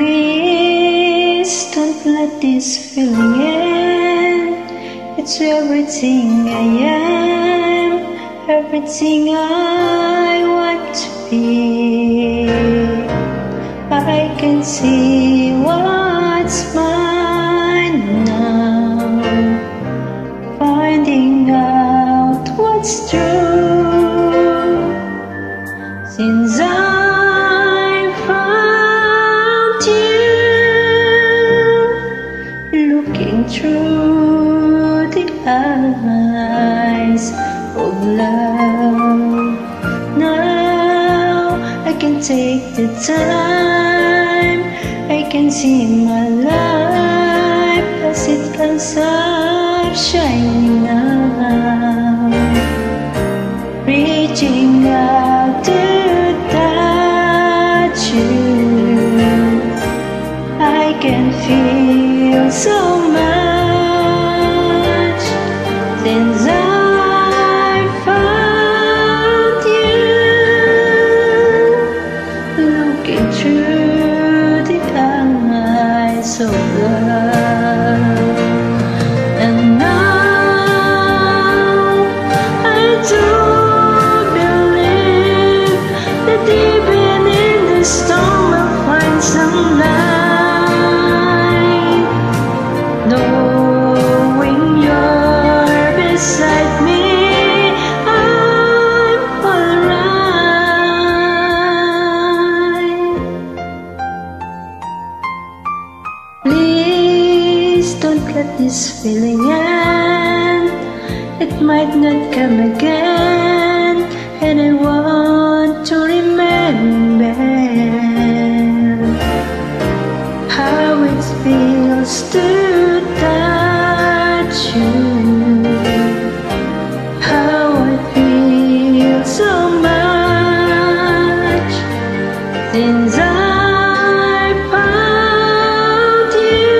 Please don't let this feeling end. It's everything I am, everything I want to be. I can see what's mine now, finding out what's true. Since I found you, looking through the eyes of love, now I can take the time, I can see my life as it comes up shining now, reaching out to touch you. I can feel so much since I found you, looking through the eyes of love. And now I do believe that even in the storm I'll find some light, knowing you're beside me. I'm alright. Please don't let this feeling end. It might not come again, and I want to remember how it feels to touch you, how I feel so much since I found you,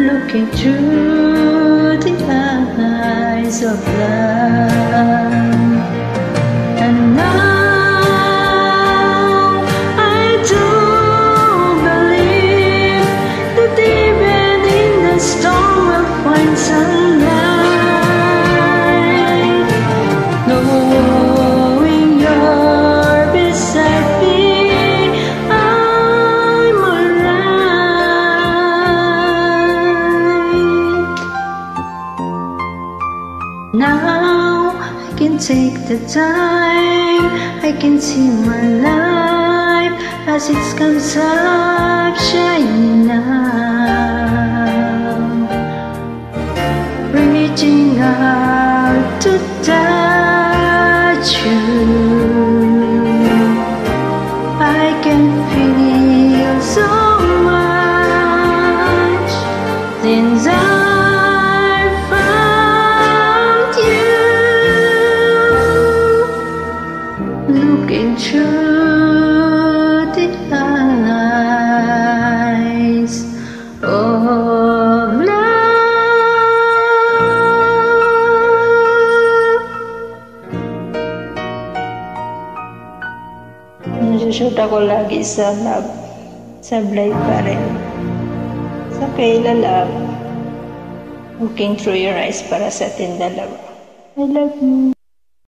looking through the eyes of love. And now I do believe that even in the storm we'll find sunlight, knowing you're beside me. I'm alright. Now I can take the time, I can see my life as it comes up shining now, reaching out to touch you. I can feel so much since I looking through the eyes of love. Nagsushoot ako lagi sa love, sa blind pa rin, sa Kayla Love, looking through your eyes para sa ating dalawa. I love you.